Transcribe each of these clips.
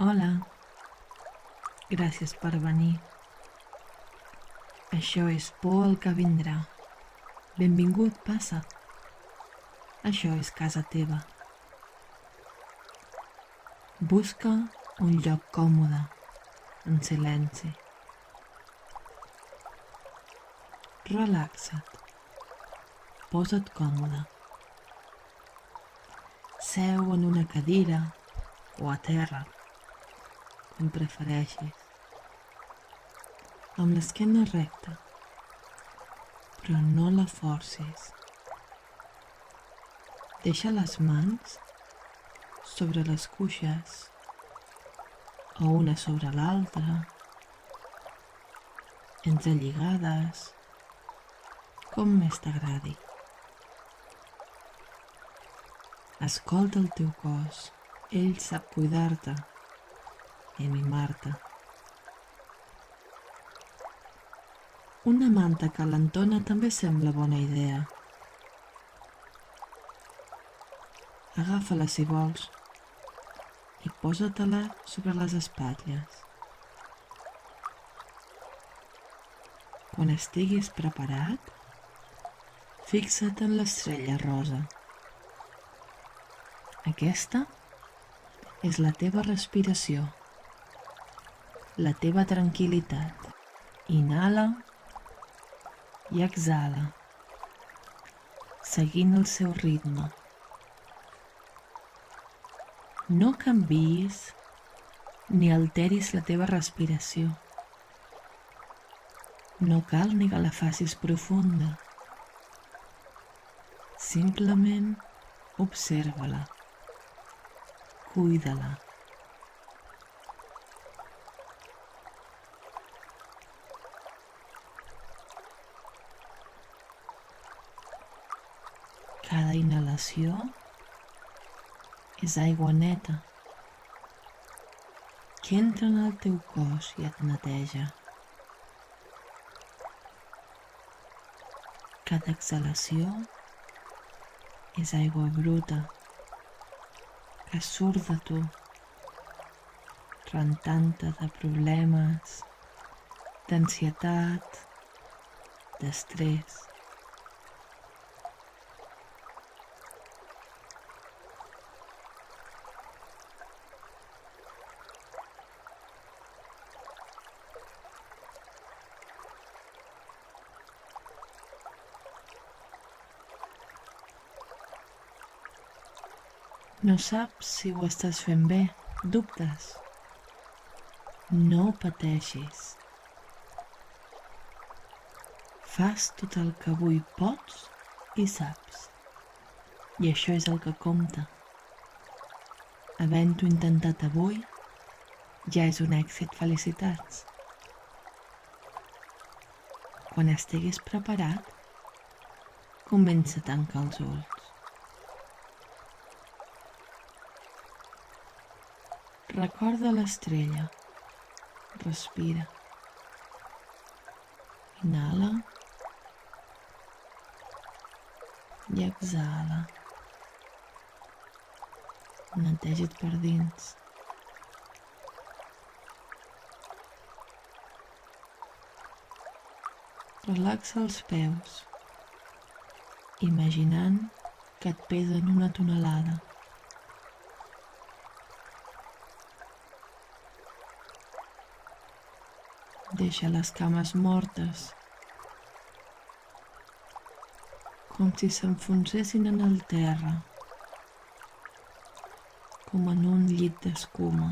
Hola, gràcies per venir. Això és por el que vindrà. Benvingut, passa. Això és casa teva. Busca un lloc còmode, en silenci. Relaxa't. Posa't còmode. Seu en una cadira o a terra, com prefereixis. Amb l'esquena recta, però no la forcis. Deixa les mans sobre les cuixes o una sobre l'altra, entrelligades, com més t'agradi. Escolta el teu cos, ell sap cuidar-te i mimar-te. Una manta calentona també sembla bona idea. Agafa-la si vols i posa-te-la sobre les espatlles. Quan estiguis preparat, fixa't en l'estrella rosa. Aquesta és la teva respiració, la teva tranquil·litat. Inhala i exhala, seguint el seu ritme. No canviïs ni alteris la teva respiració. No cal ni que la facis profunda. Simplement observa-la. Cuida-la. Cada inhalació és aigua neta que entra en el teu cos i et neteja. Cada exhalació és aigua bruta que surt de tu, rentant-te de problemes, d'ansietat, d'estrès. No saps si ho estàs fent bé, dubtes. No pateixis. Fas tot el que avui pots i saps. I això és el que compta. Havent-ho intentat avui, ja és un èxit. Felicitats. Quan estiguis preparat, comença a tancar els ulls. Recorda l'estrella. Respira. Inhala i exhala. Neteja't per dins. Relaxa els peus, imaginant que et pesen una tonelada. Deixa les cames mortes, com si s'enfonsessin en el terra, com en un llit d'escuma.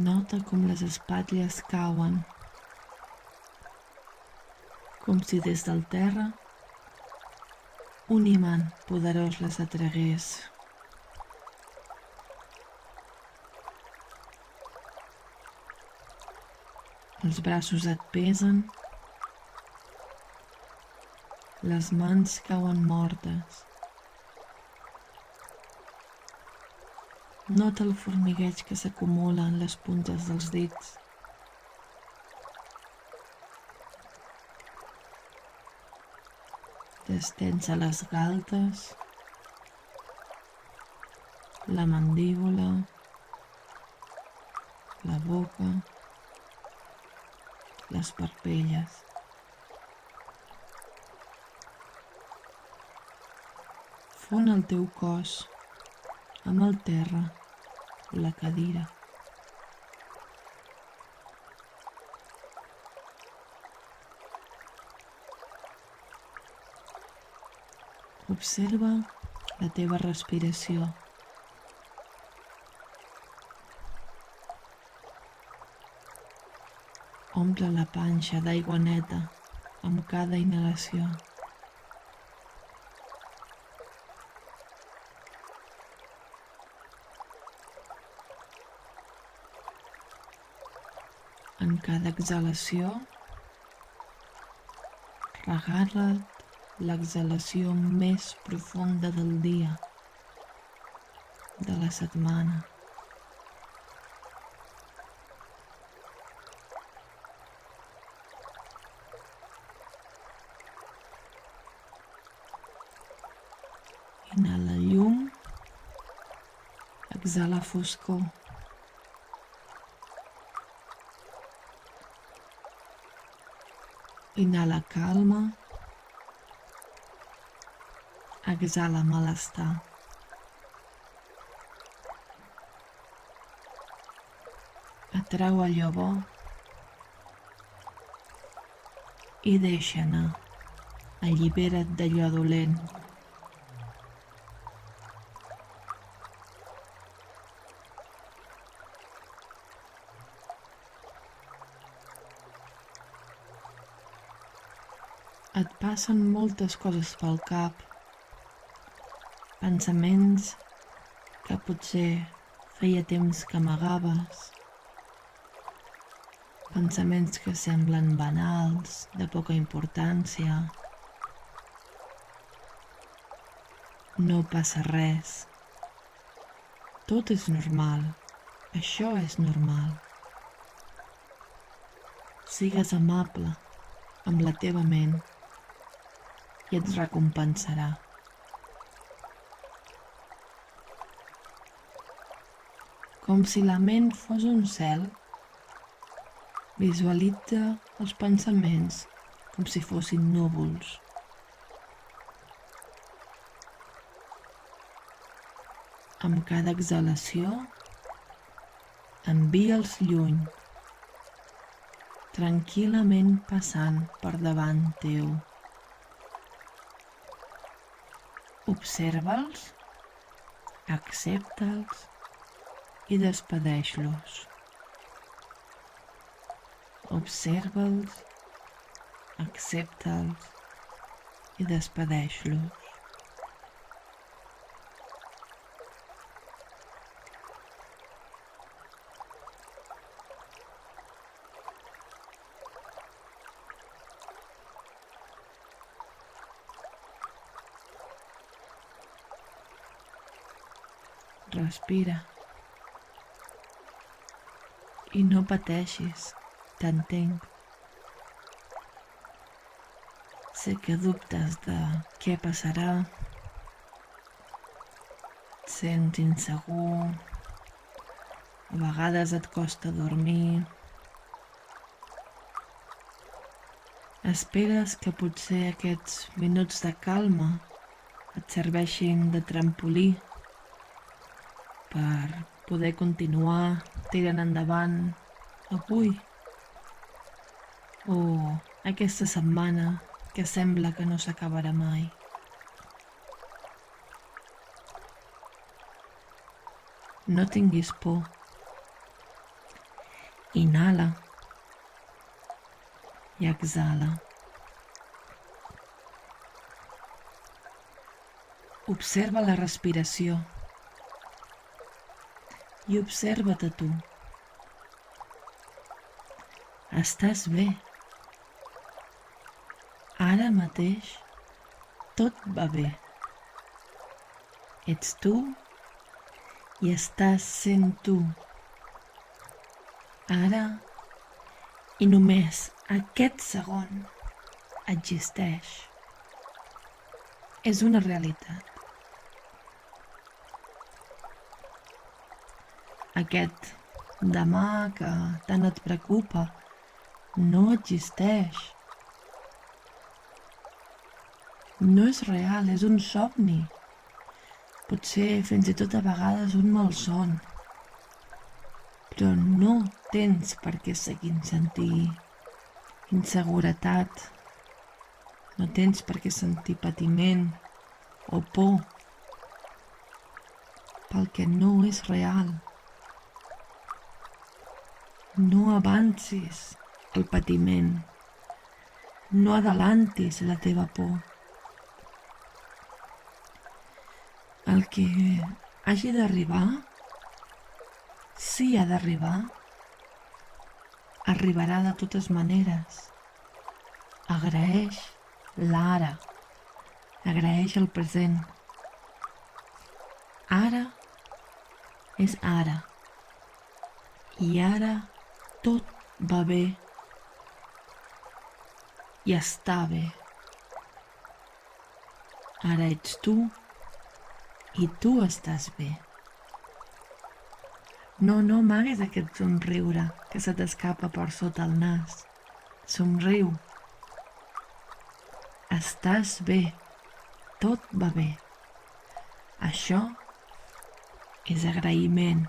Nota com les espatlles cauen, com si des del terra un imant poderós les atragués. Els braços et pesen, les mans cauen mortes. Nota el formigueig que s'acumula en les puntes dels dits. Destens a les galtes, la mandíbula, la boca, les parpelles. Fon el teu cos amb el terra o la cadira. Observa la teva respiració. Omple la panxa d'aigua neta amb cada inhalació. En cada exhalació, regala't l'exhalació més profunda del dia, de la setmana. Inhala llum, exhala foscor. Inhala calma, exhala malestar. Atrau allò bo i deixa anar. Allibera't d'allò dolent. Et passen moltes coses pel cap, pensaments que potser feia temps que amagaves, pensaments que semblen banals, de poca importància. No passa res. Tot és normal. Això és normal. Sigues amable amb la teva ment i et recompensarà. Com si la ment fos un cel, visualitza els pensaments com si fossin núvols. Amb cada exhalació, envia'ls lluny, tranquil·lament passant per davant teu. Observa'ls, accepta'ls i despedeix-los. Observa'ls, accepta'ls i despedeix-los. Respira i no pateixis, t'entenc. Sé que dubtes de què passarà, et sents insegur, a vegades et costa dormir. Esperes que potser aquests minuts de calma et serveixin de trampolí per poder continuar tirant endavant avui o aquesta setmana que sembla que no s'acabarà mai. No tinguis por. Inhala i exhala. Observa la respiració i observa't a tu. Estàs bé. Ara mateix tot va bé. Ets tu i estàs sent tu. Ara i només aquest segon existeix. és una realitat. Aquest demà que tant et preocupa no existeix. No és real, és un somni. Potser fins i tot a vegades un malson. Però no tens per què seguir sentir inseguretat. No tens per què sentir patiment o por pel que no és real. No avancis el patiment. No adelantis la teva por. El que hagi d'arribar, sí ha d'arribar, arribarà de totes maneres. Agraeix l'ara, agraeix el present. Ara és ara, i ara tot va bé i està bé. Ara ets tu i tu estàs bé. No amaguis aquest somriure que se t'escapa per sota el nas. Somriu. Estàs bé. Tot va bé. Això és agraïment.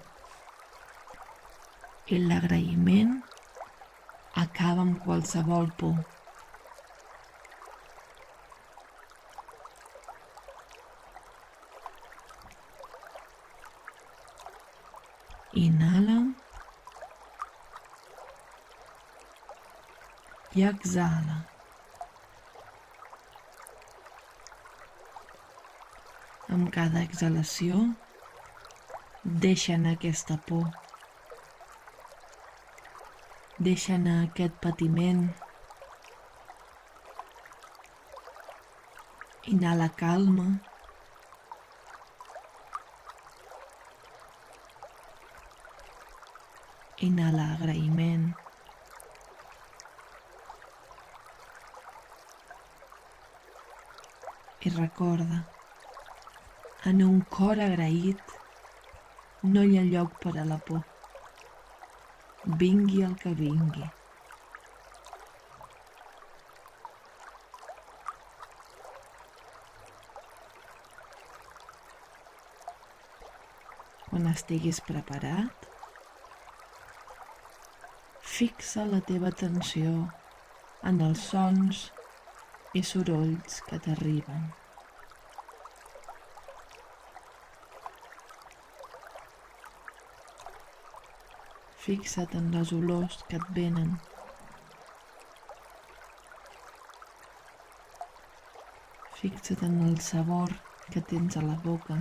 I l'agraïment acaba amb qualsevol por. Inhala i exhala. Amb cada exhalació, deixa anar aquesta por. Deixa anar aquest patiment. Inhala calma. Inhala agraïment. I recorda, en un cor agraït no hi ha lloc per a la por. Vingui el que vingui. Quan estiguis preparat, fixa la teva atenció en els sons i sorolls que t'arriben. Fixa't en les olors que et venen. Fixa't en el sabor que tens a la boca.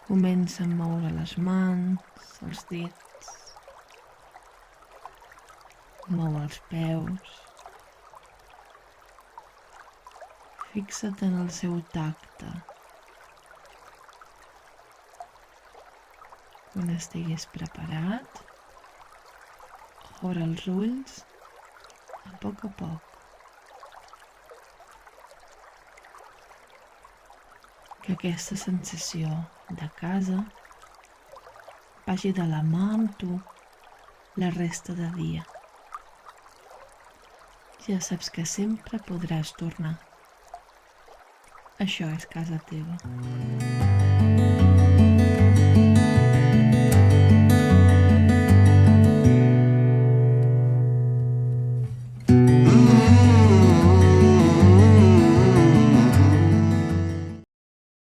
Comença a moure les mans, els dits, mou els peus. Fixa't en el seu tacte. Quan estiguis preparat, obre els ulls a poc. Que aquesta sensació de casa vagi de la mà amb tu la resta de dia. Ja saps que sempre podràs tornar. Això és casa teva.